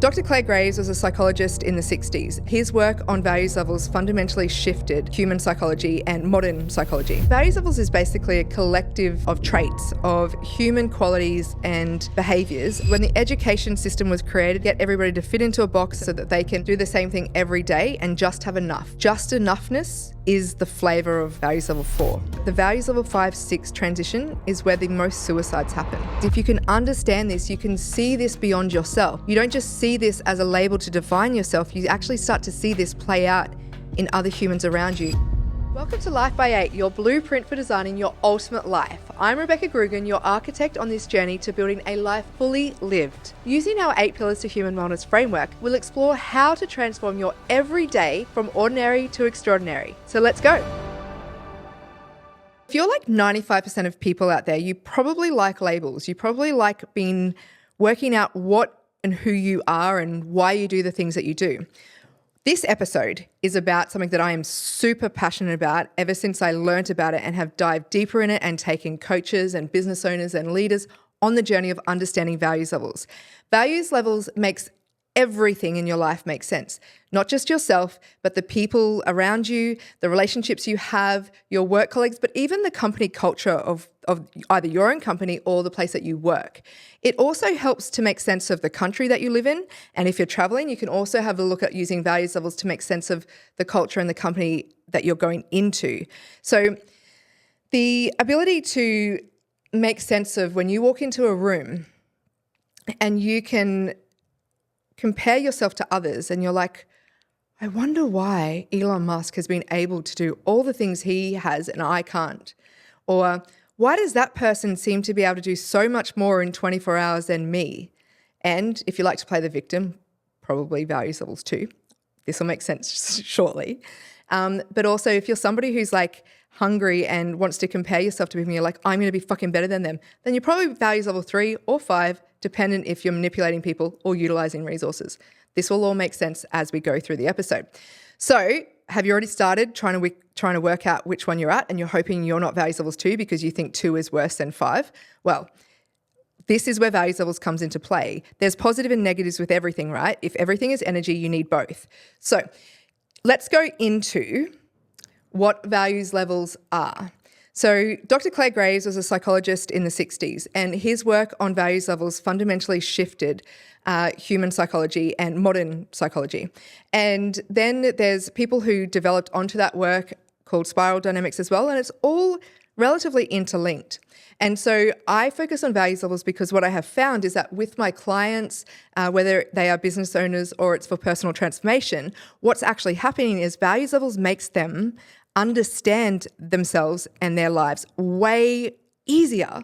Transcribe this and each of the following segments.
Dr. Clare Graves was a psychologist in the 60s. His work on values levels fundamentally shifted human psychology and modern psychology. Values levels is basically a collective of traits, of human qualities and behaviours. When the education system was created, get everybody to fit into a box so that they can do the same thing every day and just have enough. Just enoughness is the flavour of values level 4. The values level 5-6 transition is where the most suicides happen. If you can understand this, you can see this beyond yourself. You don't just see this as a label to define yourself, you actually start to see this play out in other humans around you. Welcome to Life by 8, your blueprint for designing your ultimate life. I'm Rebecca Grugan, your architect on this journey to building a life fully lived. Using our 8 pillars to human wellness framework, we'll explore how to transform your everyday from ordinary to extraordinary. So let's go. If you're like 95% of people out there, you probably like labels. You probably like working out what and who you are and why you do the things that you do. This episode is about something that I am super passionate about ever since I learnt about it and have dived deeper in it and taken coaches and business owners and leaders on the journey of understanding values levels. Values levels makes everything in your life make sense. Not just yourself, but the people around you, the relationships you have, your work colleagues, but even the company culture of either your own company or the place that you work. It also helps to make sense of the country that you live in. And if you're traveling, you can also have a look at using values levels to make sense of the culture and the company that you're going into. So the ability to make sense of when you walk into a room and you can compare yourself to others and you're like, I wonder why Elon Musk has been able to do all the things he has and I can't. Or why does that person seem to be able to do so much more in 24 hours than me? And if you like to play the victim, probably values levels too. This will make sense shortly. But also if you're somebody who's like hungry and wants to compare yourself to people and you're like, I'm going to be fucking better than them, then you're probably values level 3 or 5, dependent if you're manipulating people or utilizing resources. This will all make sense as we go through the episode. So have you already started trying to work out which one you're at and you're hoping you're not values levels 2 because you think 2 is worse than 5? Well, this is where values levels comes into play. There's positive and negatives with everything, right? If everything is energy, you need both. So let's go into what values levels are. So Dr. Clare Graves was a psychologist in the 60s, and his work on values levels fundamentally shifted human psychology and modern psychology. And then there's people who developed onto that work called spiral dynamics as well, and it's all relatively interlinked. And so I focus on values levels because what I have found is that with my clients, whether they are business owners or it's for personal transformation, what's actually happening is values levels makes them understand themselves and their lives way easier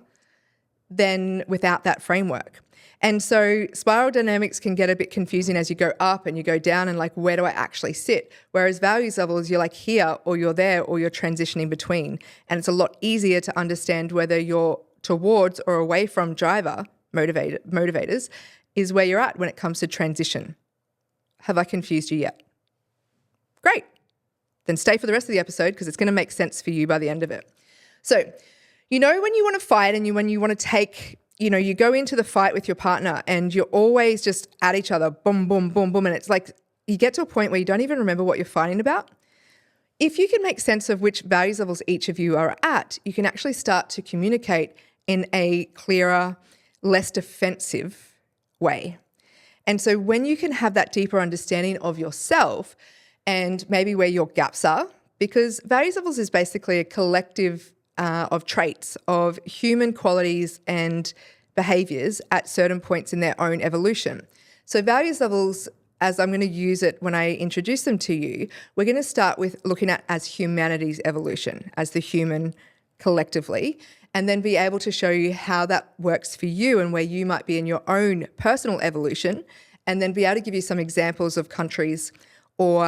than without that framework. And so spiral dynamics can get a bit confusing as you go up and you go down and like, where do I actually sit? Whereas values levels, you're like here or you're there or you're transitioning between. And it's a lot easier to understand whether you're towards or away from driver motivators is where you're at when it comes to transition. Have I confused you yet? Great. Then stay for the rest of the episode because it's going to make sense for you by the end of it. So, you know, when you want to fight and when you want to take, you go into the fight with your partner and you're always just at each other, boom, boom, boom, boom. And it's like you get to a point where you don't even remember what you're fighting about. If you can make sense of which values levels each of you are at, you can actually start to communicate in a clearer, less defensive way. And so when you can have that deeper understanding of yourself, and maybe where your gaps are, because values levels is basically a collective of traits, of human qualities and behaviours at certain points in their own evolution. So values levels, as I'm going to use it when I introduce them to you, we're going to start with looking at as humanity's evolution, as the human collectively, and then be able to show you how that works for you and where you might be in your own personal evolution, and then be able to give you some examples of countries or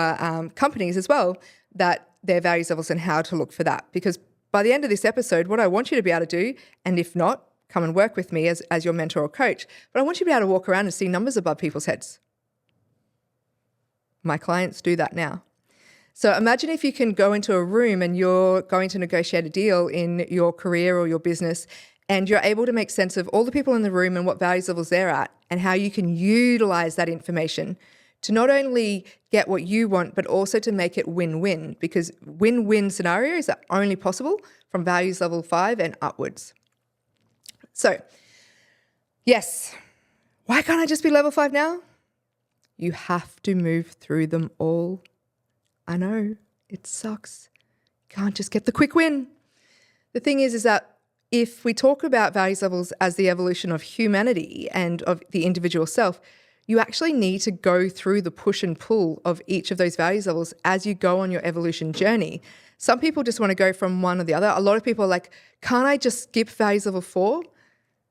companies as well, that their values levels and how to look for that. Because by the end of this episode, what I want you to be able to do, and if not, come and work with me as your mentor or coach, but I want you to be able to walk around and see numbers above people's heads. My clients do that now. So imagine if you can go into a room and you're going to negotiate a deal in your career or your business And you're able to make sense of all the people in the room and what values levels they're at and how you can utilize that information to not only get what you want, but also to make it win-win, because win-win scenarios are only possible from values level 5 and upwards. So, yes, why can't I just be level 5 now? You have to move through them all. I know, it sucks. You can't just get the quick win. The thing is that if we talk about values levels as the evolution of humanity and of the individual self, you actually need to go through the push and pull of each of those values levels as you go on your evolution journey. Some people just want to go from one or the other. A lot of people are like, can't I just skip values level 4?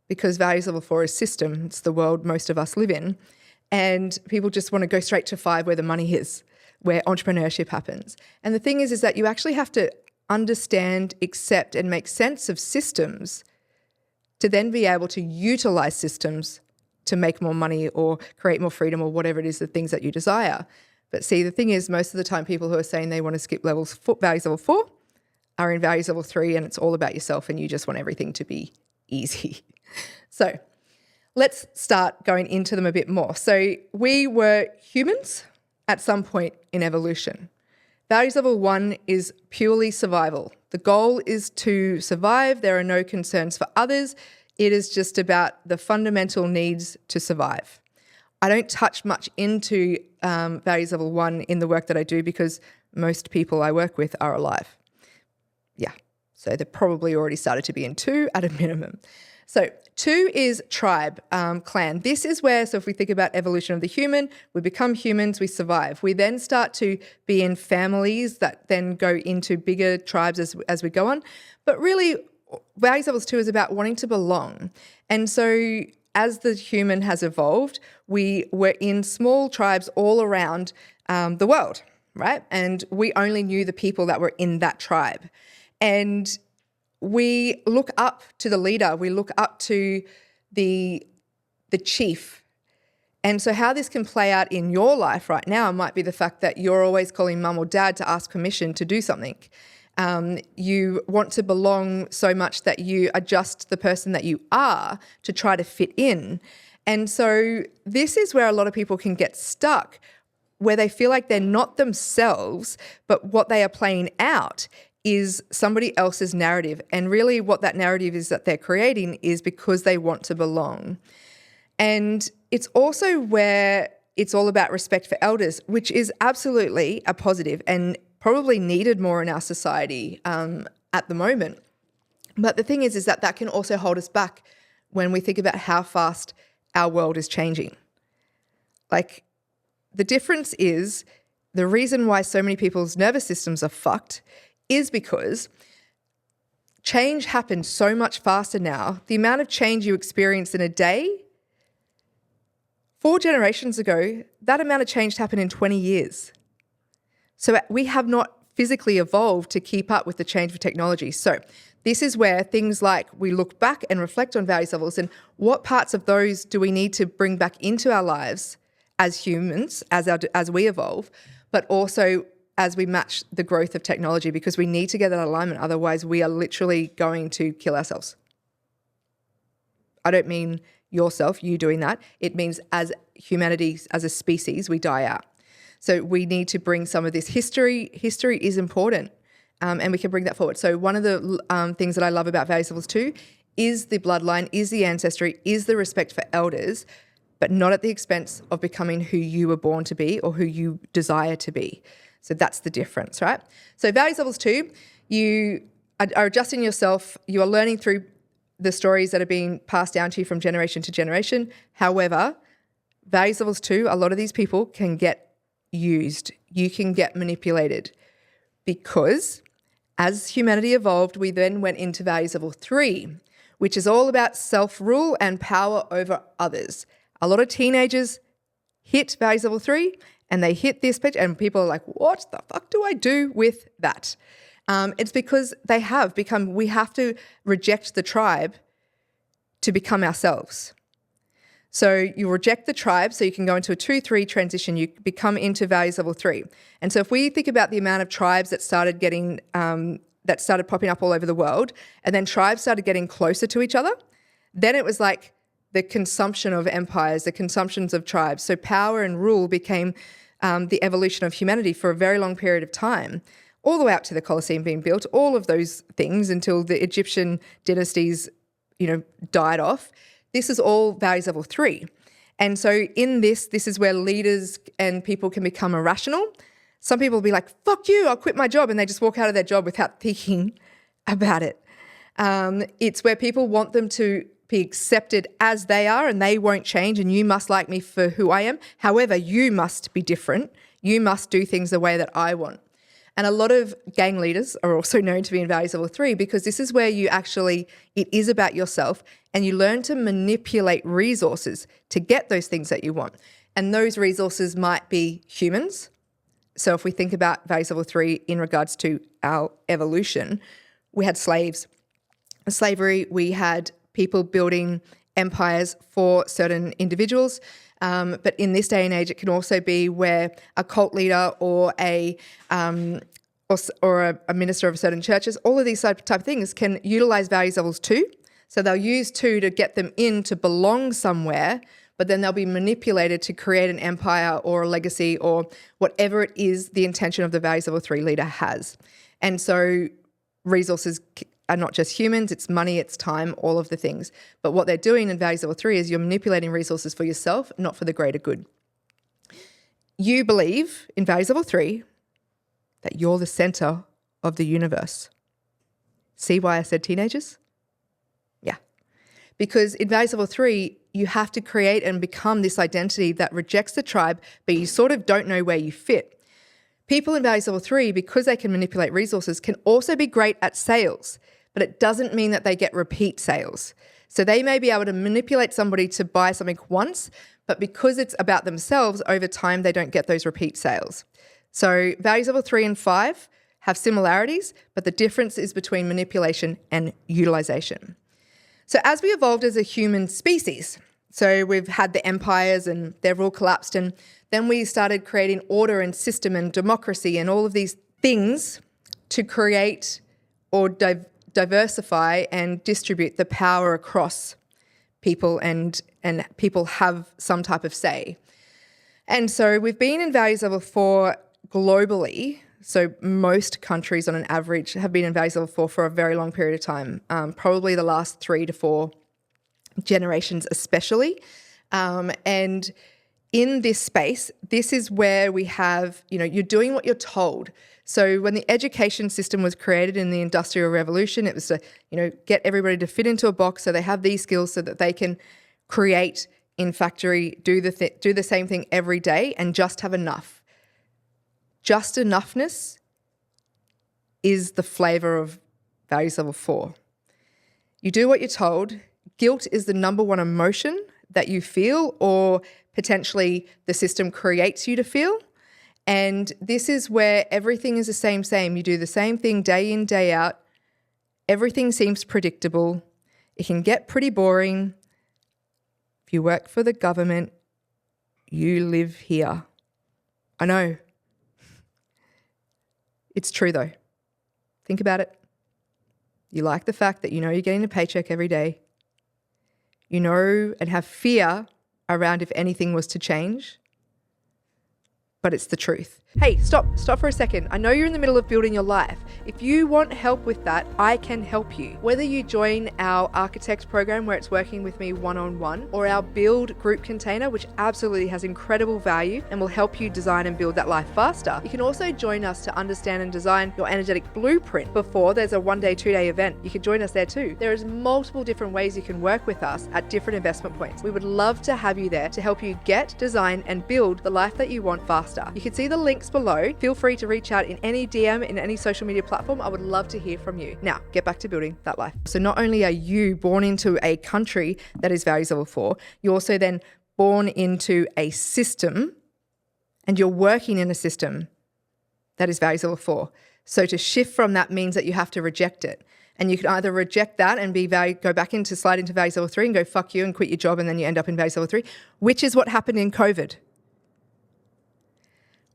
Because values level 4 is system. It's the world most of us live in. And people just want to go straight to 5 where the money is, where entrepreneurship happens. And the thing is that you actually have to understand, accept, and make sense of systems to then be able to utilize systems to make more money or create more freedom or whatever it is, the things that you desire. But see, the thing is, most of the time people who are saying they want to skip values level 4 are in values level 3, and it's all about yourself and you just want everything to be easy. So let's start going into them a bit more. So we were humans at some point in evolution. Values level 1 is purely survival. The goal is to survive. There are no concerns for others. It is just about the fundamental needs to survive. I don't touch much into values level 1 in the work that I do because most people I work with are alive. Yeah, so they've probably already started to be in 2 at a minimum. So 2 is tribe, clan. This is where, so if we think about evolution of the human, we become humans, we survive. We then start to be in families that then go into bigger tribes as we go on. But really, values levels 2 is about wanting to belong. And so as the human has evolved, we were in small tribes all around the world, right? And we only knew the people that were in that tribe. And we look up to the leader, we look up to the chief. And so how this can play out in your life right now might be the fact that you're always calling mum or dad to ask permission to do something. You want to belong so much that you adjust the person that you are to try to fit in. And so this is where a lot of people can get stuck, where they feel like they're not themselves, but what they are playing out is somebody else's narrative. And really what that narrative is that they're creating is because they want to belong. And it's also where it's all about respect for elders, which is absolutely a positive and probably needed more in our society at the moment. But the thing is that that can also hold us back when we think about how fast our world is changing. Like, the difference is the reason why so many people's nervous systems are fucked is because change happens so much faster now. The amount of change you experience in a day, 4 generations ago, that amount of change happened in 20 years. So we have not physically evolved to keep up with the change of technology. So this is where things like we look back and reflect on values levels and what parts of those do we need to bring back into our lives as humans, as we evolve, but also as we match the growth of technology, because we need to get that alignment. Otherwise, we are literally going to kill ourselves. I don't mean yourself, you doing that. It means as humanity, as a species, we die out. So we need to bring some of this history. History is important, and we can bring that forward. So one of the things that I love about values levels 2 is the bloodline, is the ancestry, is the respect for elders, but not at the expense of becoming who you were born to be or who you desire to be. So that's the difference, right? So values levels 2, you are adjusting yourself. You are learning through the stories that are being passed down to you from generation to generation. However, values levels 2, a lot of these people can get used. You can get manipulated because as humanity evolved, we then went into values level 3, which is all about self-rule and power over others. A lot of teenagers hit values level 3 and they hit this pitch and people are like, what the fuck do I do with that? It's because we have to reject the tribe to become ourselves. So you reject the tribe so you can go into a 2-3 transition, you become into values level 3. And so if we think about the amount of tribes that started getting that started popping up all over the world, and then tribes started getting closer to each other, then it was like the consumption of empires, the consumptions of tribes. So power and rule became the evolution of humanity for a very long period of time, all the way up to the Colosseum being built, all of those things until the Egyptian dynasties, died off. This is all values level 3. And so in this is where leaders and people can become irrational. Some people will be like, fuck you, I'll quit my job. And they just walk out of their job without thinking about it. It's where people want them to be accepted as they are and they won't change, and you must like me for who I am. However, you must be different. You must do things the way that I want. And a lot of gang leaders are also known to be in values level 3 because this is where it is about yourself, and you learn to manipulate resources to get those things that you want. And those resources might be humans. So if we think about values level 3 in regards to our evolution, we had slaves. Slavery, we had people building empires for certain individuals. But in this day and age, it can also be where a cult leader or a minister of certain churches, all of these type of things can utilize values levels 2. So they'll use 2 to get them in to belong somewhere, but then they'll be manipulated to create an empire or a legacy or whatever it is the intention of the values level 3 leader has. And so resources are not just humans, it's money, it's time, all of the things. But what they're doing in values level 3 is you're manipulating resources for yourself, not for the greater good. You believe in values level 3 that you're the center of the universe. See why I said teenagers? Yeah. Because in values level 3, you have to create and become this identity that rejects the tribe, but you sort of don't know where you fit. People in values level 3, because they can manipulate resources, can also be great at sales, but it doesn't mean that they get repeat sales. So they may be able to manipulate somebody to buy something once, but because it's about themselves, over time, they don't get those repeat sales. So values level 3 and 5 have similarities, but the difference is between manipulation and utilization. So as we evolved as a human species, so we've had the empires and they've all collapsed, and then we started creating order and system and democracy and all of these things to create or diversify and distribute the power across people, and people have some type of say. And so we've been in values level 4 globally. So most countries on an average have been in values level 4 for a very long period of time, probably the last 3 to 4 generations especially. And in this space, this is where we have, you're doing what you're told. So when the education system was created in the Industrial Revolution, it was to, get everybody to fit into a box so they have these skills so that they can create in factory, do the same thing every day and just have enough. Just enoughness is the flavor of values level 4. You do what you're told. Guilt is the number one emotion that you feel, or potentially the system creates you to feel. And this is where everything is the same. You do the same thing day in, day out. Everything seems predictable. It can get pretty boring. If you work for the government, you live here. I know. It's true though. Think about it. You like the fact that you're getting a paycheck every day. And have fear around if anything was to change. But it's the truth. Hey, stop for a second. I know you're in the middle of building your life. If you want help with that, I can help you. Whether you join our Architect program where it's working with me one-on-one, or our Build group container, which absolutely has incredible value and will help you design and build that life faster. You can also join us to understand and design your energetic blueprint before there's a 1-day, 2-day event. You can join us there too. There is multiple different ways you can work with us at different investment points. We would love to have you there to help you get, design, and build the life that you want faster. You can see the links below. Feel free to reach out in any DM, in any social media platform. I would love to hear from you. Now, get back to building that life. So not only are you born into a country that is values level 4, you're also then born into a system, and you're working in a system that is values level 4. So to shift from that means that you have to reject it. And you can either reject that and slide into values level 3 and go fuck you and quit your job, and then you end up in values level 3, which is what happened in COVID.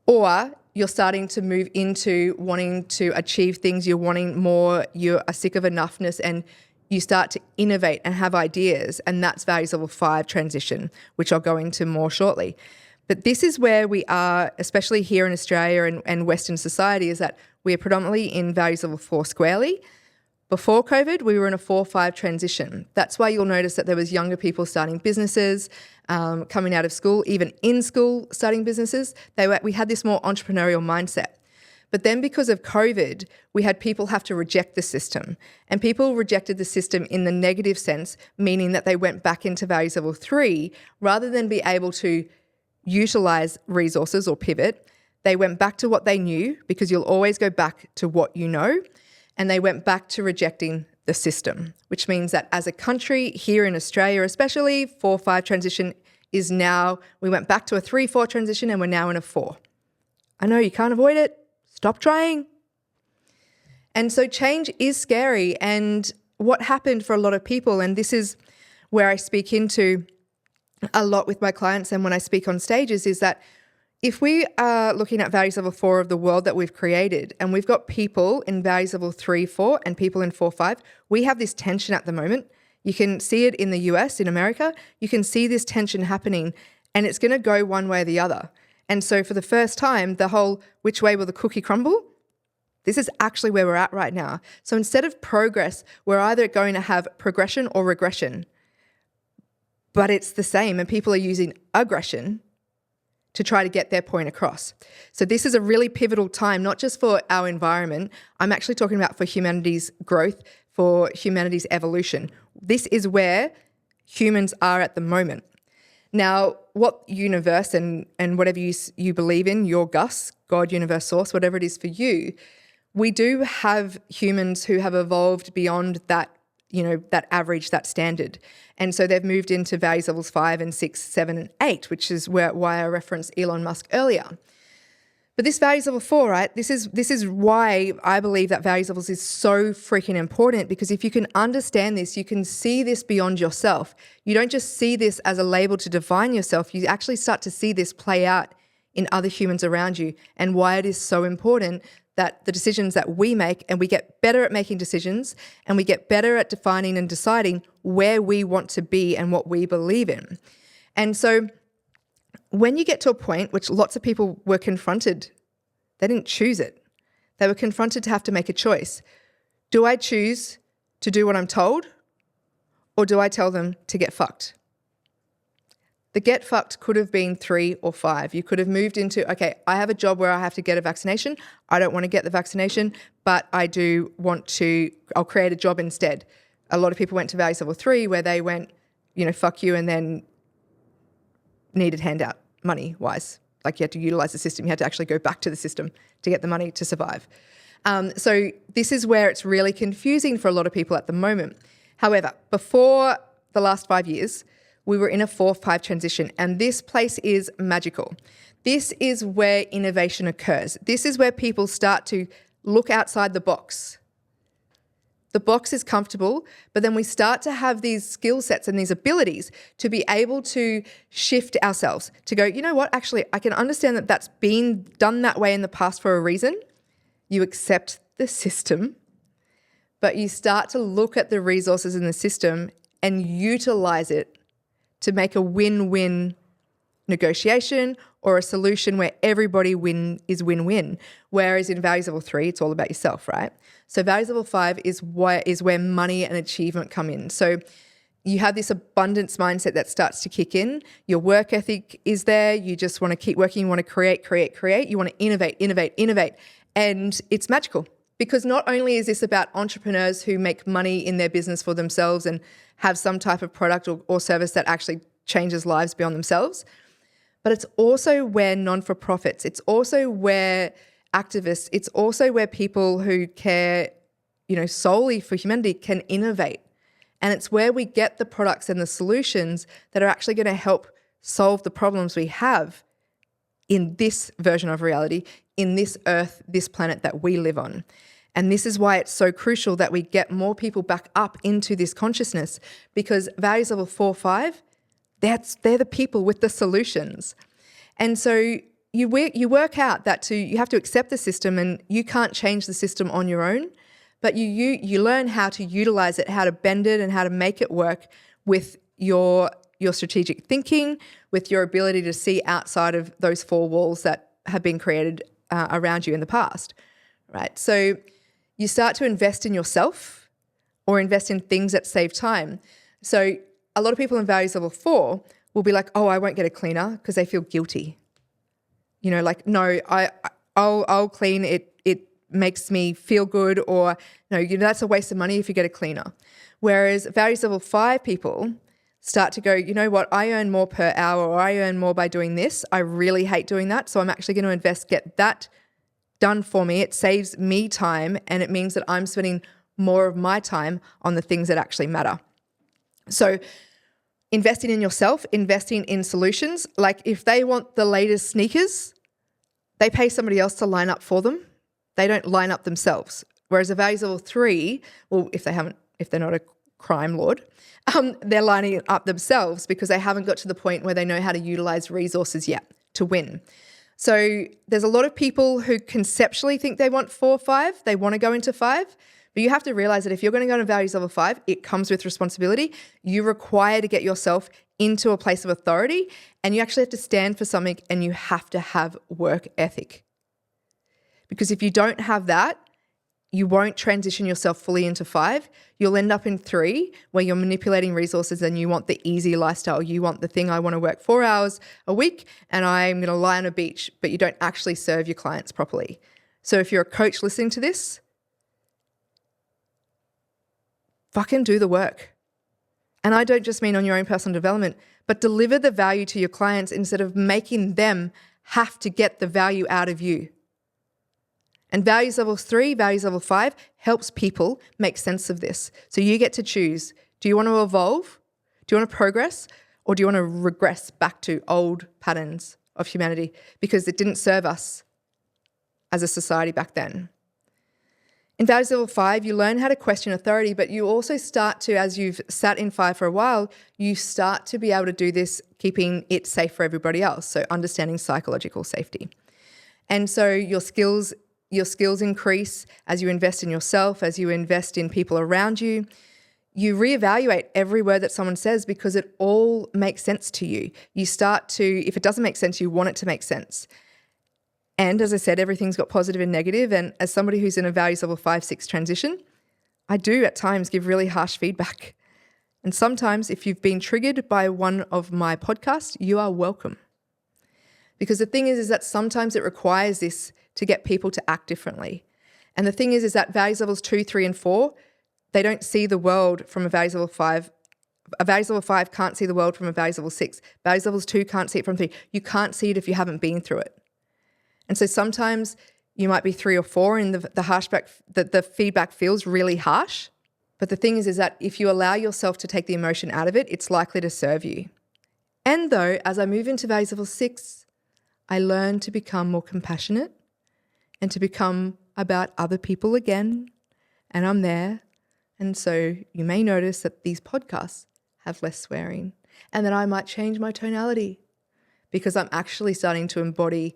Or you're starting to move into wanting to achieve things, you're wanting more, you are sick of enoughness, and you start to innovate and have ideas, and that's values level 5 transition, which I'll go into more shortly. But this is where we are, especially here in Australia and Western society, is that we are predominantly in values level 4 squarely. Before COVID, we were in a 4-5 transition. That's why you'll notice that there was younger people starting businesses, coming out of school, even in school starting businesses. We had this more entrepreneurial mindset. But then because of COVID, we had people have to reject the system. And people rejected the system in the negative sense, meaning that they went back into values level 3 rather than be able to utilize resources or pivot. They went back to what they knew, because you'll always go back to what you know. And they went back to rejecting the system, which means that as a country here in Australia, especially 4-5 transition is now, we went back to a 3-4 transition and we're now in a 4. I know you can't avoid it. Stop trying. And so change is scary. And what happened for a lot of people, and this is where I speak into a lot with my clients and when I speak on stages, is that if we are looking at values level 4 of the world that we've created, and we've got people in values level 3, 4 and people in 4, 5, we have this tension at the moment. You can see it in the US, in America. You can see this tension happening, and it's going to go one way or the other. And so for the first time, the whole which way will the cookie crumble? This is actually where we're at right now. So instead of progress, we're either going to have progression or regression. But it's the same, and people are using aggression to try to get their point across. So this is a really pivotal time, not just for our environment. I'm actually talking about for humanity's growth, for humanity's evolution. This is where humans are at the moment. Now, what universe and whatever you believe in, your Gus, God, universe, source, whatever it is for you, we do have humans who have evolved beyond that, that average, that standard. And so they've moved into values levels 5 and 6, 7 and 8, which is why I referenced Elon Musk earlier. But this values level 4, right, this is why I believe that values levels is so freaking important, because if you can understand this, you can see this beyond yourself. You don't just see this as a label to define yourself. You actually start to see this play out in other humans around you, and why it is so important that the decisions that we make, and we get better at making decisions, and we get better at defining and deciding where we want to be and what we believe in. And so when you get to a point, which lots of people were confronted, they didn't choose it. They were confronted to have to make a choice. Do I choose to do what I'm told, or do I tell them to get fucked? The get fucked could have been 3 or 5. You could have moved into, okay, I have a job where I have to get a vaccination. I don't want to get the vaccination, but I do want to, I'll create a job instead. A lot of people went to values level 3 where they went, fuck you, and then needed handout money-wise. Like you had to utilize the system. You had to actually go back to the system to get the money to survive. So this is where it's really confusing for a lot of people at the moment. However, before the last 5 years, we were in a 4-5 transition, and this place is magical. This is where innovation occurs. This is where people start to look outside the box. The box is comfortable, but then we start to have these skill sets and these abilities to be able to shift ourselves, to go, you know what, actually, I can understand that that's been done that way in the past for a reason. You accept the system, but you start to look at the resources in the system and utilize it to make a win-win negotiation or a solution where everybody is win-win. Whereas in values level 3, it's all about yourself, right? So values level 5 is where money and achievement come in. So you have this abundance mindset that starts to kick in. Your work ethic is there. You just want to keep working. You want to create. You want to innovate. And it's magical, because not only is this about entrepreneurs who make money in their business for themselves and have some type of product or service that actually changes lives beyond themselves, but it's also where non-for-profits, it's also where activists, it's also where people who care, solely for humanity can innovate. And it's where we get the products and the solutions that are actually going to help solve the problems we have in this version of reality, in this earth, this planet that we live on. And this is why it's so crucial that we get more people back up into this consciousness, because values level 4, 5, they're the people with the solutions. And so you work out that you have to accept the system, and you can't change the system on your own, but you learn how to utilize it, how to bend it, and how to make it work with your strategic thinking, with your ability to see outside of those four walls that have been created around you in the past, right? So you start to invest in yourself or invest in things that save time. So a lot of people in values level 4 will be like, oh, I won't get a cleaner because they feel guilty. Like, no, I'll clean it. It makes me feel good, or no, that's a waste of money if you get a cleaner. Whereas values level 5 people start to go, you know what, I earn more per hour, or I earn more by doing this. I really hate doing that. So I'm actually going to get that done for me. It saves me time, and it means that I'm spending more of my time on the things that actually matter. So investing in yourself, investing in solutions. Like if they want the latest sneakers, they pay somebody else to line up for them. They don't line up themselves. Whereas a values level 3, well, if they're not a crime lord, they're lining it up themselves because they haven't got to the point where they know how to utilize resources yet to win. So there's a lot of people who conceptually think they want 4 or 5. They want to go into 5. But you have to realize that if you're going to go to values level 5, it comes with responsibility. You require to get yourself into a place of authority, and you actually have to stand for something, and you have to have work ethic. Because if you don't have that, you won't transition yourself fully into 5. You'll end up in 3 where you're manipulating resources and you want the easy lifestyle. You want the thing, I want to work 4 hours a week and I'm going to lie on a beach, but you don't actually serve your clients properly. So if you're a coach listening to this, fucking do the work. And I don't just mean on your own personal development, but deliver the value to your clients instead of making them have to get the value out of you. And values level 3, values level 5 helps people make sense of this. So you get to choose. Do you want to evolve? Do you want to progress? Or do you want to regress back to old patterns of humanity because it didn't serve us as a society back then? In values level 5, you learn how to question authority, but you also start to, as you've sat in 5 for a while, you start to be able to do this keeping it safe for everybody else. So understanding psychological safety. And so your skills increase as you invest in yourself, as you invest in people around you. You reevaluate every word that someone says because it all makes sense to you. You start to, if it doesn't make sense, you want it to make sense. And as I said, everything's got positive and negative. And as somebody who's in a values level 5, 6 transition, I do at times give really harsh feedback. And sometimes if you've been triggered by one of my podcasts, you are welcome. Because the thing is that sometimes it requires this to get people to act differently. And the thing is that values levels 2, 3, and 4, they don't see the world from a values level 5. A values level 5 can't see the world from a values level 6. Values levels 2 can't see it from 3. You can't see it if you haven't been through it. And so sometimes you might be 3 or 4 and the feedback feels really harsh. But the thing is that if you allow yourself to take the emotion out of it, it's likely to serve you. And though, as I move into values level 6, I learn to become more compassionate and to become about other people again. And I'm there. And so you may notice that these podcasts have less swearing and that I might change my tonality because I'm actually starting to embody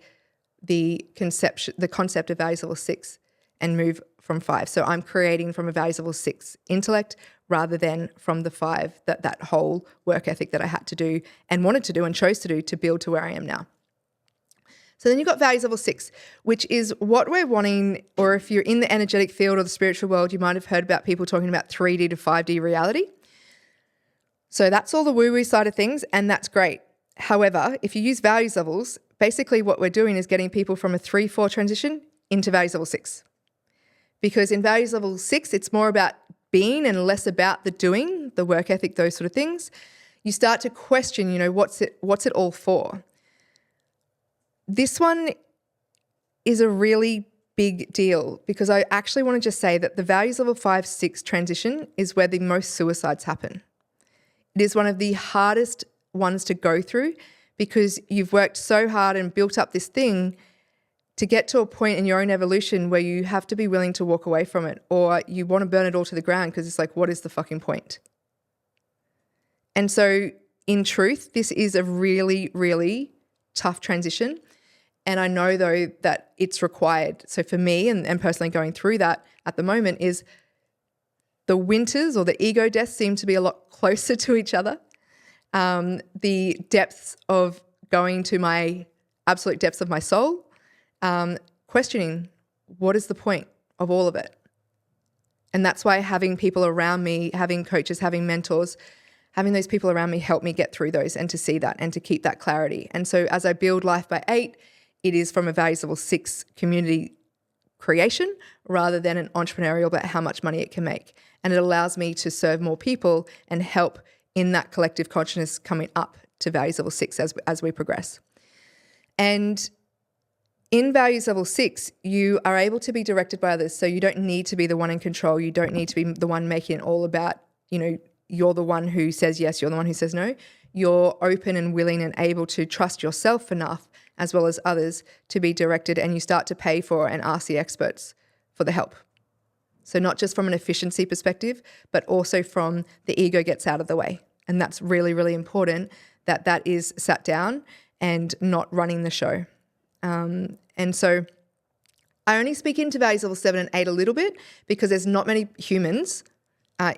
the concept of values level 6 and move from 5. So I'm creating from a values level 6 intellect rather than from the 5, that whole work ethic that I had to do and wanted to do and chose to do to build to where I am now. So then you've got values level 6, which is what we're wanting, or if you're in the energetic field or the spiritual world, you might have heard about people talking about 3D to 5D reality. So that's all the woo-woo side of things, and that's great. However, if you use values levels, basically what we're doing is getting people from a 3-4 transition into values level 6. Because in values level 6, it's more about being and less about the doing, the work ethic, those sort of things. You start to question, what's it all for? This one is a really big deal because I actually want to just say that the values level 5, 6 transition is where the most suicides happen. It is one of the hardest ones to go through because you've worked so hard and built up this thing to get to a point in your own evolution where you have to be willing to walk away from it, or you want to burn it all to the ground because it's like, what is the fucking point? And so in truth, this is a really, really tough transition. And I know, though, that it's required. So for me, and personally going through that at the moment, is the winters or the ego deaths seem to be a lot closer to each other. The depths of going to my absolute depths of my soul, questioning what is the point of all of it. And that's why having people around me, having coaches, having mentors, having those people around me help me get through those and to see that and to keep that clarity. And so as I build Life by 8, it is from a values level 6 community creation rather than an entrepreneurial about how much money it can make. And it allows me to serve more people and help in that collective consciousness coming up to values level 6 as we progress. And in values level 6, you are able to be directed by others. So you don't need to be the one in control. You don't need to be the one making it all about, you're the one who says yes, you're the one who says no. You're open and willing and able to trust yourself enough as well as others to be directed, and you start to pay for and ask the experts for the help. So not just from an efficiency perspective, but also from the ego gets out of the way. And that's really, really important that is sat down and not running the show. And so I only speak into values level 7 and 8 a little bit because there's not many humans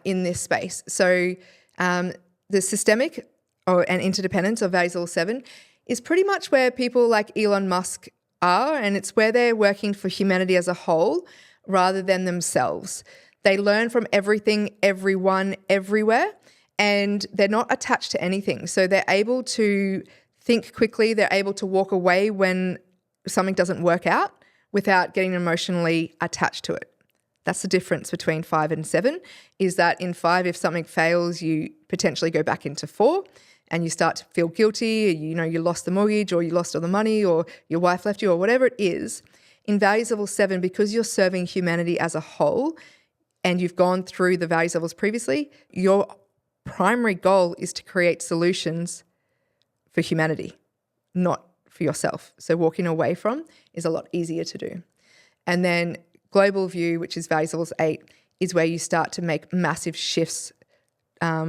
in this space. So the systemic and interdependence of values level 7 is pretty much where people like Elon Musk are, and it's where they're working for humanity as a whole rather than themselves. They learn from everything, everyone, everywhere, and they're not attached to anything. So they're able to think quickly, they're able to walk away when something doesn't work out without getting emotionally attached to it. That's the difference between 5 and 7, is that in 5, if something fails, you potentially go back into 4 and you start to feel guilty, you lost the mortgage or you lost all the money or your wife left you or whatever it is. In values level 7, because you're serving humanity as a whole and you've gone through the values levels previously, your primary goal is to create solutions for humanity, not for yourself. So walking away from is a lot easier to do. And then global view, which is values levels 8, is where you start to make massive shifts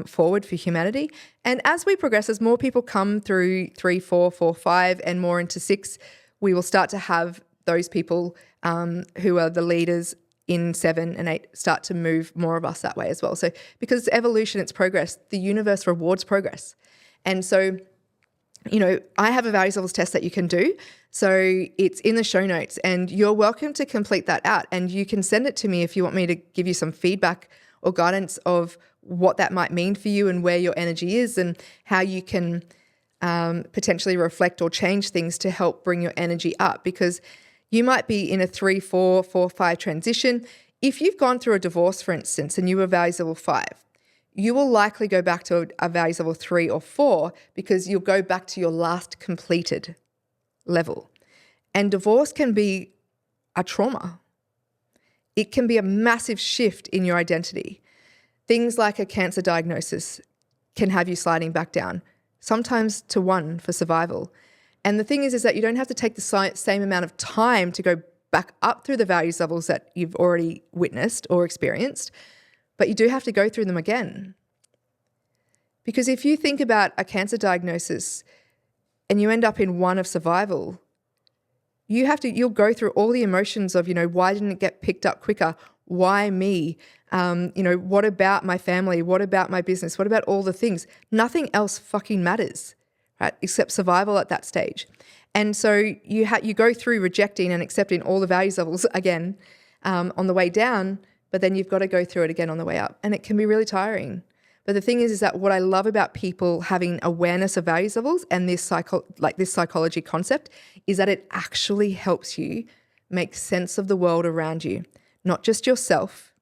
forward for humanity. And as we progress, as more people come through 3, 4, 4, 5 and more into 6, we will start to have those people who are the leaders in 7 and 8 start to move more of us that way as well. So because it's evolution, it's progress, the universe rewards progress. And so, I have a values levels test that you can do. So it's in the show notes and you're welcome to complete that out. And you can send it to me if you want me to give you some feedback or guidance of what that might mean for you and where your energy is and how you can potentially reflect or change things to help bring your energy up, because you might be in a 3, 4, 4, 5 transition. If you've gone through a divorce, for instance, and you were values level 5, you will likely go back to a values level 3 or 4 because you'll go back to your last completed level. And divorce can be a trauma. It can be a massive shift in your identity. Things like a cancer diagnosis can have you sliding back down, sometimes to 1 for survival. And the thing is that you don't have to take the same amount of time to go back up through the values levels that you've already witnessed or experienced, but you do have to go through them again. Because if you think about a cancer diagnosis and you end up in 1 of survival, you'll go through all the emotions of, why didn't it get picked up quicker? Why me? What about my family? What about my business? What about all the things? Nothing else fucking matters, right? Except survival at that stage. And so you go through rejecting and accepting all the values levels again on the way down, but then you've got to go through it again on the way up. And it can be really tiring. But the thing is that what I love about people having awareness of values levels and this psychology concept is that it actually helps you make sense of the world around you, not just yourself,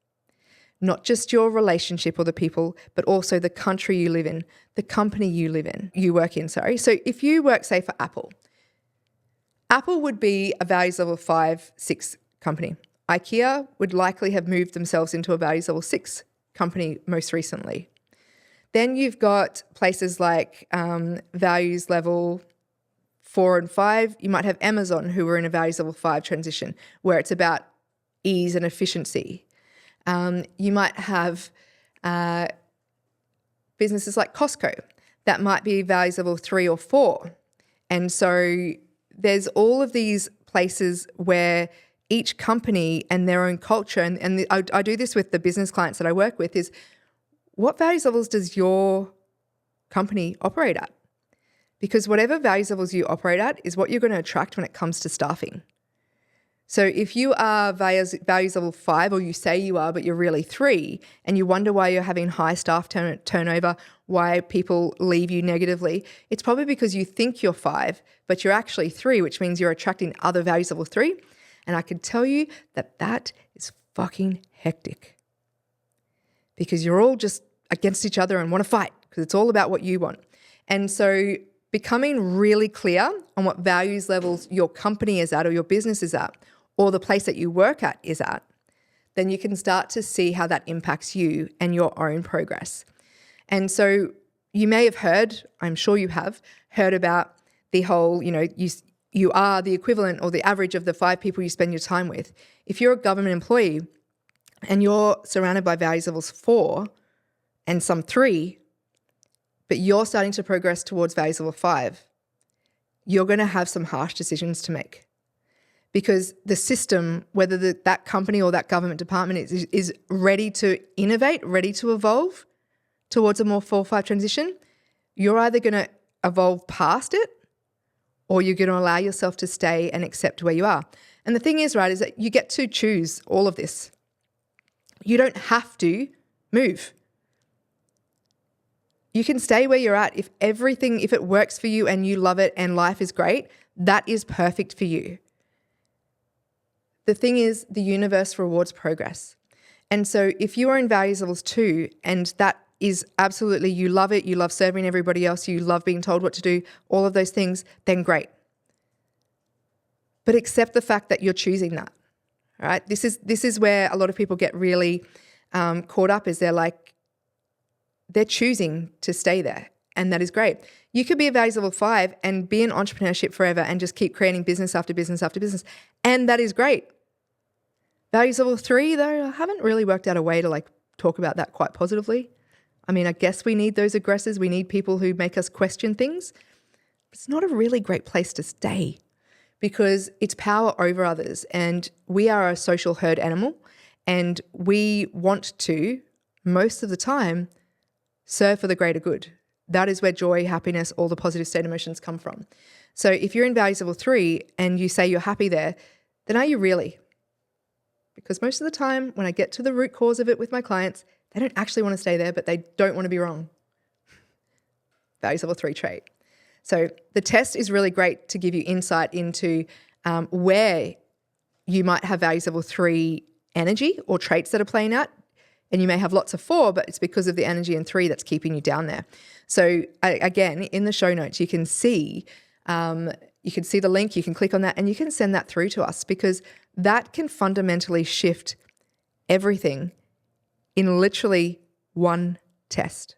not just your relationship or the people, but also the country you live in, the company you work in. So if you work, say, for Apple would be a values level 5, 6 company. IKEA would likely have moved themselves into a values level 6 company most recently. Then you've got places like values level 4 and 5. You might have Amazon, who are in a values level 5 transition, where it's about ease and efficiency. You might have businesses like Costco that might be values level 3 or 4. And so there's all of these places where each company and their own culture, and I do this with the business clients that I work with, is what values levels does your company operate at? Because whatever values levels you operate at is what you're going to attract when it comes to staffing. So if you are values level 5, or you say you are, but you're really 3, and you wonder why you're having high staff turnover, why people leave you negatively, it's probably because you think you're 5, but you're actually 3, which means you're attracting other values level 3. And I can tell you that that is fucking hectic, because you're all just against each other and want to fight because it's all about what you want. And so becoming really clear on what values levels your company is at, or your business is at, or the place that you work at is at, then you can start to see how that impacts you and your own progress. And so you may have heard, I'm sure you have, heard about the whole, you are the equivalent or the average of the 5 people you spend your time with. If you're a government employee and you're surrounded by values levels 4 and some 3, but you're starting to progress towards values level 5, you're going to have some harsh decisions to make. Because the system, whether that company or that government department is ready to innovate, ready to evolve towards a more 4-5 transition, you're either going to evolve past it, or you're going to allow yourself to stay and accept where you are. And the thing is, right, is that you get to choose all of this. You don't have to move. You can stay where you're at. If it works for you and you love it and life is great, that is perfect for you. The thing is, the universe rewards progress. And so if you are in values levels 2, and that is absolutely, you love it, you love serving everybody else, you love being told what to do, all of those things, then great. But accept the fact that you're choosing that, right? This is where a lot of people get really caught up, is they're choosing to stay there, and that is great. You could be a values level 5 and be in entrepreneurship forever and just keep creating business after business after business, and that is great. Values level 3, though, I haven't really worked out a way to talk about that quite positively. I mean, I guess we need those aggressors. We need people who make us question things. It's not a really great place to stay, because it's power over others, and we are a social herd animal, and we want to, most of the time, serve for the greater good. That is where joy, happiness, all the positive state emotions come from. So if you're in values level 3 and you say you're happy there, then are you really? Because most of the time when I get to the root cause of it with my clients, they don't actually want to stay there, but they don't want to be wrong. Values level 3 trait. So the test is really great to give you insight into where you might have values level 3 energy or traits that are playing out. And you may have lots of 4, but it's because of the energy in 3 that's keeping you down there. So again, in the show notes, you can see the link, you can click on that, and you can send that through to us, because that can fundamentally shift everything in literally one test.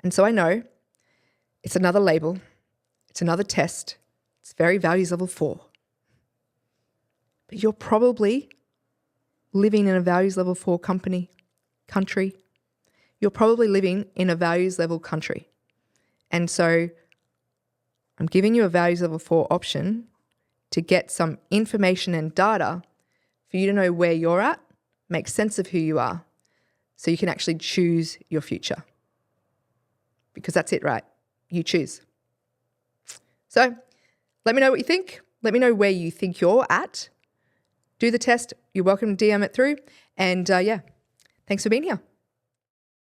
And so I know it's another label, it's another test, it's very values level 4. But you're probably living in a values level 4 country. You're probably living in a values level country. And so I'm giving you a values level 4 option to get some information and data for you to know where you're at, make sense of who you are, so you can actually choose your future. Because that's it, right? You choose. So let me know what you think. Let me know where you think you're at. Do the test. You're welcome to DM it through. And thanks for being here.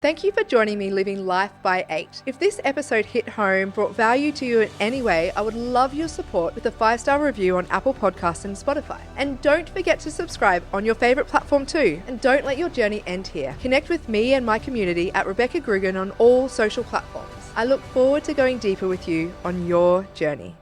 Thank you for joining me living life by 8. If this episode hit home, brought value to you in any way, I would love your support with a 5-star review on Apple Podcasts and Spotify. And don't forget to subscribe on your favorite platform too. And don't let your journey end here. Connect with me and my community at Rebecca Grugan on all social platforms. I look forward to going deeper with you on your journey.